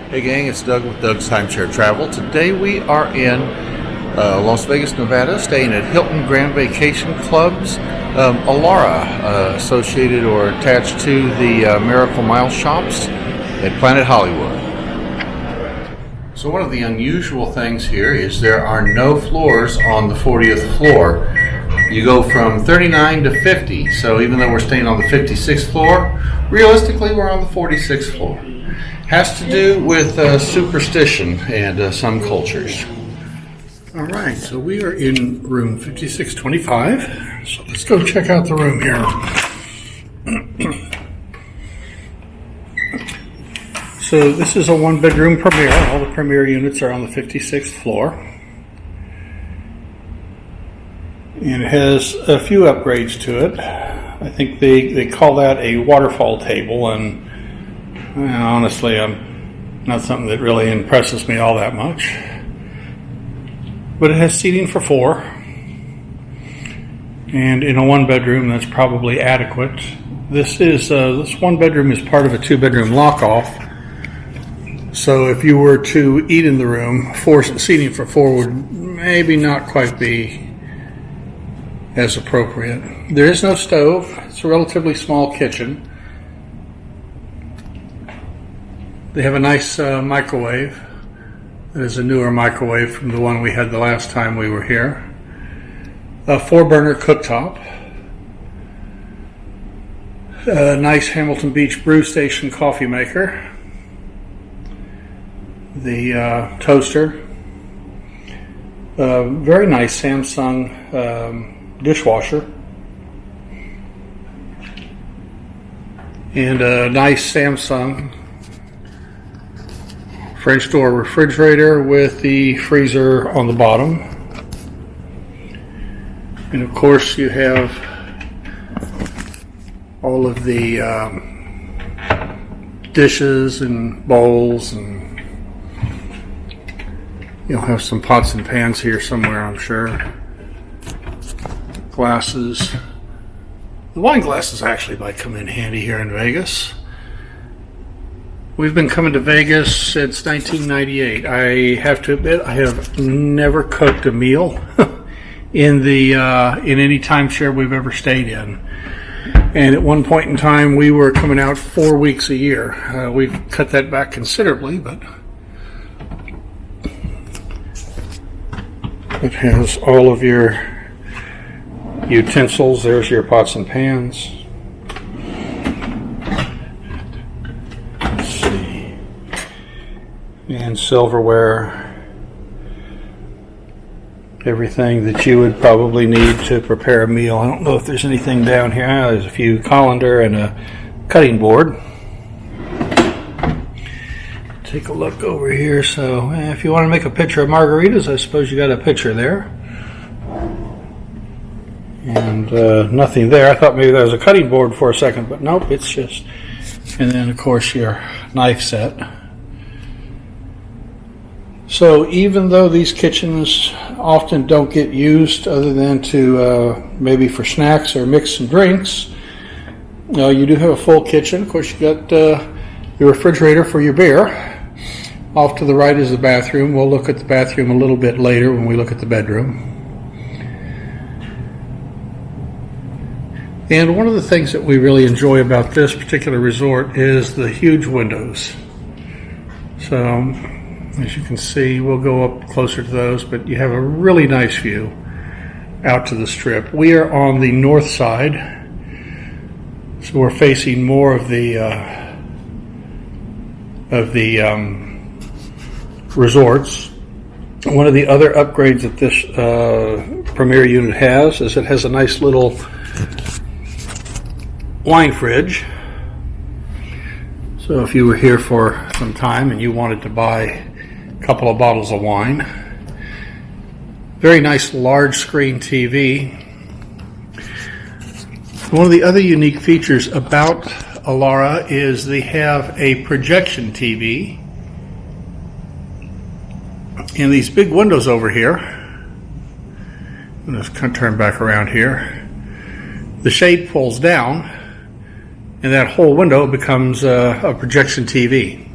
Hey gang, it's Doug with Doug's Timeshare Travel. Today we are in Las Vegas, Nevada, staying at Hilton Grand Vacation Club's Elara, associated or attached to the Miracle Mile shops at Planet Hollywood. So one of the unusual things here is there are no floors on the 40th floor. You go from 39 to 50, so even though we're staying on the 56th floor, realistically we're on the 46th floor. Has to do with superstition and some cultures. All right, so we are in room 5625. So let's go check out the room here. So this is a one-bedroom Premier. All the Premier units are on the 56th floor. And it has a few upgrades to it. I think they call that a waterfall table, and honestly, not something that really impresses me all that much. But it has seating for four. And in a one-bedroom, that's probably adequate. This one bedroom is part of a two-bedroom lock-off. So if you were to eat in the room, seating for four would maybe not quite be as appropriate. There is no stove. It's a relatively small kitchen. They have a nice microwave. That is a newer microwave from the one we had the last time we were here. A 4-burner cooktop. A nice Hamilton Beach Brew Station coffee maker. The toaster. Very nice Samsung dishwasher. And a nice Samsung French door refrigerator with the freezer on the bottom. And of course you have all of the dishes and bowls, and you'll have some pots and pans here somewhere, I'm sure. Glasses. The wine glasses actually might come in handy here in Vegas. We've been coming to Vegas since 1998. I have to admit, I have never cooked a meal in any timeshare we've ever stayed in. And at one point in time, we were coming out 4 weeks a year. We've cut that back considerably, but it has all of your utensils. There's your pots and pans. And silverware, everything that you would probably need to prepare a meal. I don't know if there's anything down here. There's a few colander and a cutting board. Take a look over here. So if you want to make a picture of margaritas, I suppose you got a picture there. And nothing there. I thought maybe there was a cutting board for a second, but nope, it's just. And then of course your knife set. So even though these kitchens often don't get used other than to maybe for snacks or mix some drinks, you do have a full kitchen. Of course, you got your refrigerator for your beer. Off to the right is the bathroom. We'll look at the bathroom a little bit later when we look at the bedroom. And one of the things that we really enjoy about this particular resort is the huge windows. So, as you can see, we'll go up closer to those, but you have a really nice view out to the strip. We are on the north side, so we're facing more of the resorts. One of the other upgrades that this Premier unit has is it has a nice little wine fridge. So if you were here for some time and you wanted to buy couple of bottles of wine. Very nice large screen TV. One of the other unique features about Elara is they have a projection TV. And these big windows over here, I'm just going to turn back around here, the shade pulls down and that whole window becomes a projection TV.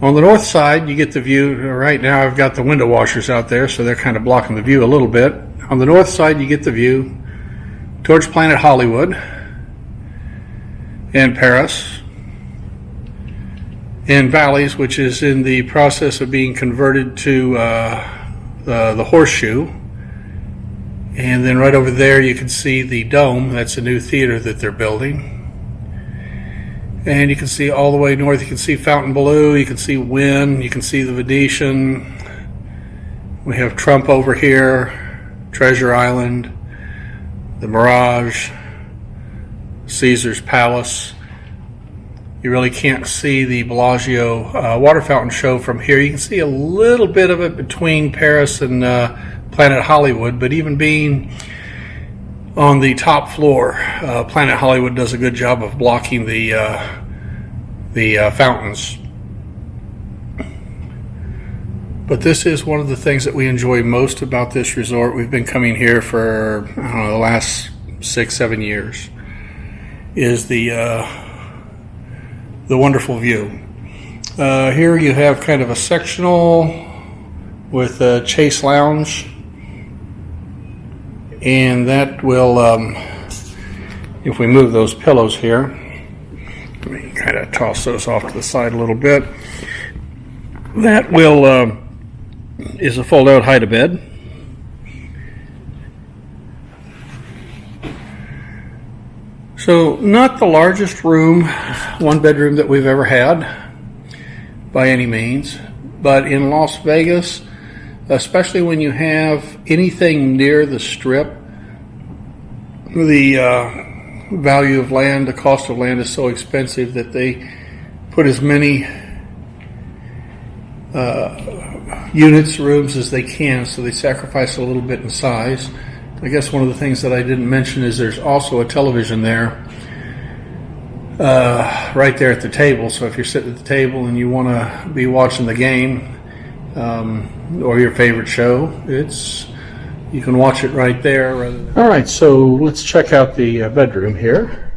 On the north side, you get the view. Right now, I've got the window washers out there, so they're kind of blocking the view a little bit. On the north side, you get the view towards Planet Hollywood and Paris and Bally's, which is in the process of being converted to the Horseshoe. And then right over there, you can see the Dome. That's a new theater that they're building. And you can see all the way north, you can see Fontainebleau, you can see Wynn, you can see the Venetian. We have Trump over here, Treasure Island, the Mirage, Caesar's Palace. You really can't see the Bellagio water fountain show from here. You can see a little bit of it between Paris and Planet Hollywood, but even being on the top floor, Planet Hollywood does a good job of blocking the fountains. But this is one of the things that we enjoy most about this resort. We've been coming here for, I don't know, the last 6-7 years, is the wonderful view. Here you have kind of a sectional with a Chase Lounge, and that will, if we move those pillows here, let me kind of toss those off to the side a little bit. That will is a fold-out hide-a-bed. So not the largest room, one bedroom that we've ever had by any means, but in Las Vegas, especially when you have anything near the Strip, the value of land, the cost of land is so expensive that they put as many units, rooms as they can, so they sacrifice a little bit in size. I guess one of the things that I didn't mention is there's also a television there, right there at the table. So if you're sitting at the table and you want to be watching the game or your favorite show, you can watch it right there. All right, so let's check out the bedroom here.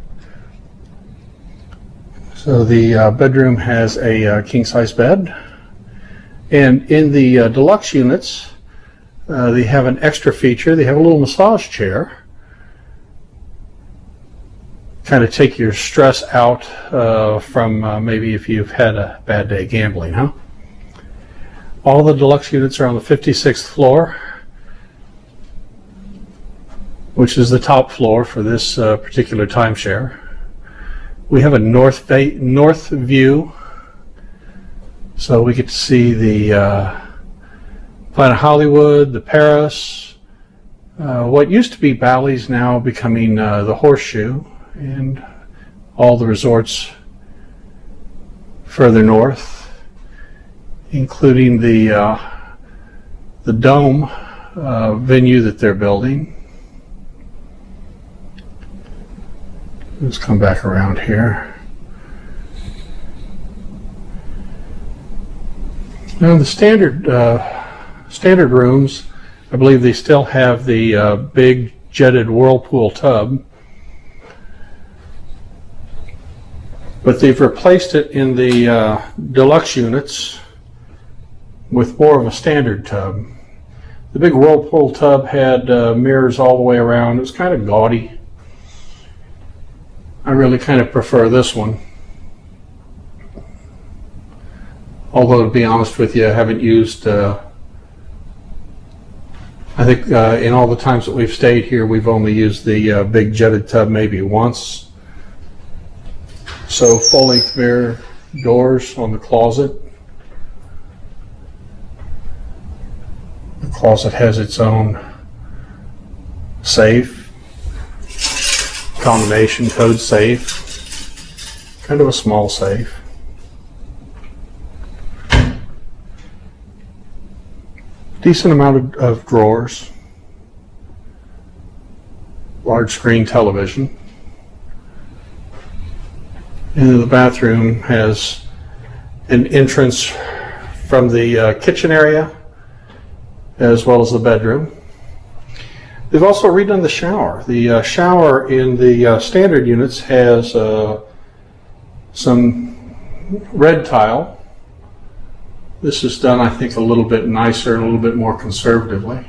So the bedroom has a king-size bed, and in the deluxe units, they have an extra feature. They have a little massage chair. Kind of take your stress out from maybe if you've had a bad day gambling, huh? All the deluxe units are on the 56th floor, which is the top floor for this particular timeshare. We have a north view, so we get to see the Planet Hollywood, the Paris, what used to be Bally's, now becoming the Horseshoe, and all the resorts further north, including the Dome venue that they're building. Let's come back around here. Now the standard rooms, I believe they still have the big jetted whirlpool tub, but they've replaced it in the deluxe units with more of a standard tub. The big whirlpool tub had mirrors all the way around. It was kind of gaudy. I really kind of prefer this one. Although, to be honest with you, I haven't used, I think in all the times that we've stayed here, we've only used the big jetted tub maybe once. So full-length mirror doors on the closet. The closet has its own safe, combination code safe, kind of a small safe. Decent amount of drawers, large screen television. And the bathroom has an entrance from the kitchen area as well as the bedroom. They've also redone the shower. The shower in the standard units has some red tile, This is done, I think, a little bit nicer, a little bit more conservatively.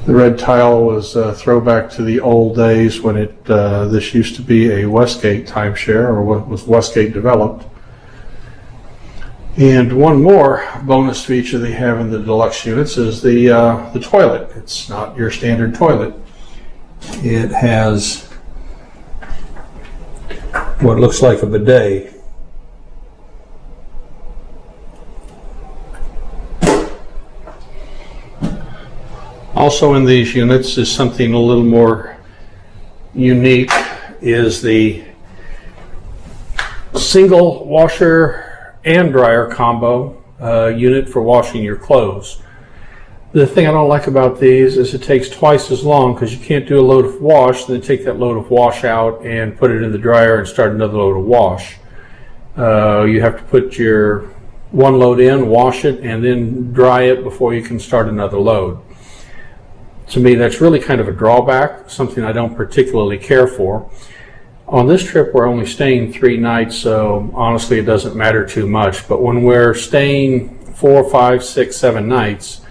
The red tile was a throwback to the old days when this used to be a Westgate timeshare, or what was Westgate developed. And one more bonus feature they have in the deluxe units is the toilet. It's not your standard toilet. It has what looks like a bidet. Also in these units is something a little more unique, is the single washer and dryer combo unit for washing your clothes. The thing I don't like about these is it takes twice as long, because you can't do a load of wash, then take that load of wash out and put it in the dryer and start another load of wash. You have to put your one load in, wash it, and then dry it before you can start another load. To me, that's really kind of a drawback, something I don't particularly care for. On this trip, we're only staying 3 nights, so honestly, it doesn't matter too much. But when we're staying 4, 5, 6, 7 nights,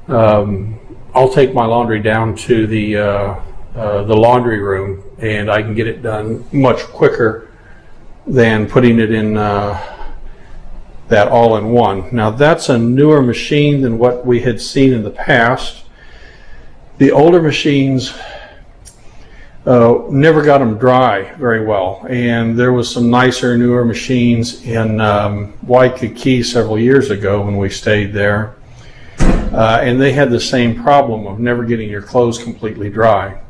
I'll take my laundry down to the laundry room, and I can get it done much quicker than putting it in that all-in-one. Now, that's a newer machine than what we had seen in the past. The older machines never got them dry very well, and there was some nicer, newer machines in Waikiki several years ago when we stayed there, and they had the same problem of never getting your clothes completely dry.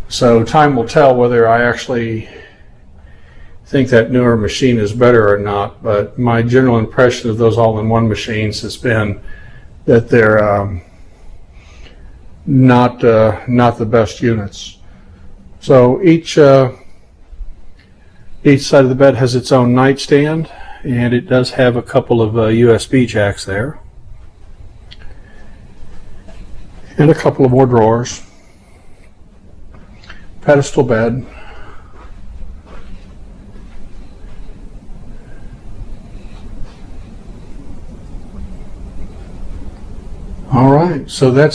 So time will tell whether I actually think that newer machine is better or not, but my general impression of those all-in-one machines has been that they're not the best units. So each side of the bed has its own nightstand, and it does have a couple of USB jacks there, and a couple of more drawers. Pedestal bed. All right, so that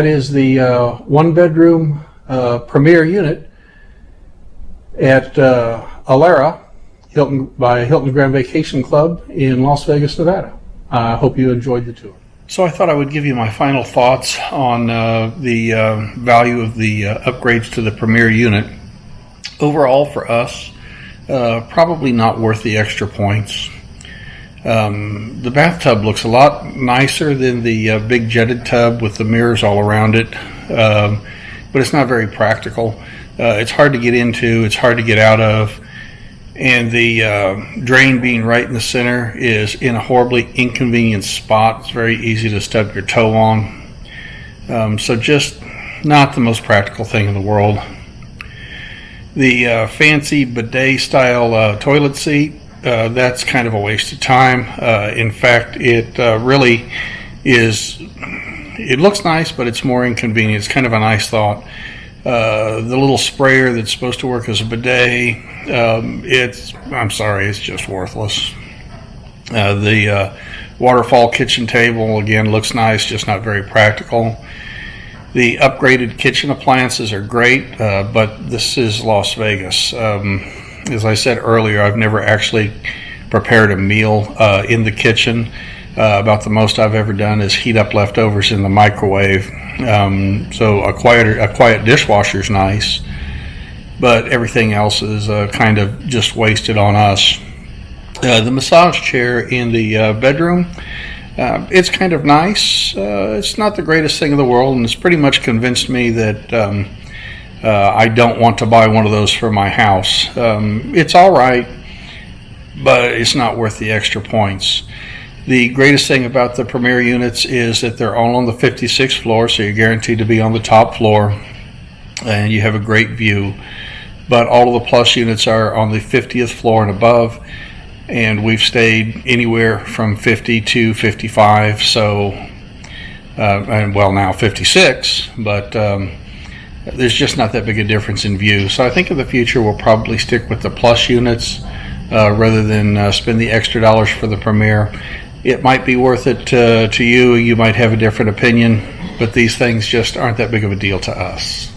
is the 1-bedroom premier unit at Elara, by Hilton Grand Vacation Club in Las Vegas, Nevada. I hope you enjoyed the tour. So I thought I would give you my final thoughts on the value of the upgrades to the premier unit. Overall, for us, probably not worth the extra points. The bathtub looks a lot nicer than the big jetted tub with the mirrors all around it, but it's not very practical. It's hard to get into, it's hard to get out of, and the drain being right in the center is in a horribly inconvenient spot. It's very easy to stub your toe on, so just not the most practical thing in the world. The fancy bidet style toilet seat, that's kind of a waste of time. In fact, it really is, it looks nice, but it's more inconvenient. It's kind of a nice thought. The little sprayer that's supposed to work as a bidet, I'm sorry, it's just worthless. The waterfall kitchen table, again, looks nice, just not very practical. The upgraded kitchen appliances are great, but this is Las Vegas. As I said earlier, I've never actually prepared a meal in the kitchen. About the most I've ever done is heat up leftovers in the microwave. So a quiet dishwasher is nice, but everything else is kind of just wasted on us. The massage chair in the bedroom, it's kind of nice. It's not the greatest thing in the world, and it's pretty much convinced me that I don't want to buy one of those for my house. It's all right, but it's not worth the extra points. The greatest thing about the premier units is that they're all on the 56th floor, so you're guaranteed to be on the top floor, and you have a great view. But all of the plus units are on the 50th floor and above, and we've stayed anywhere from 50 to 55, so, and well, now 56, but there's just not that big a difference in view. So I think in the future we'll probably stick with the Plus units rather than spend the extra dollars for the Premier. It might be worth it to you. You might have a different opinion, but these things just aren't that big of a deal to us.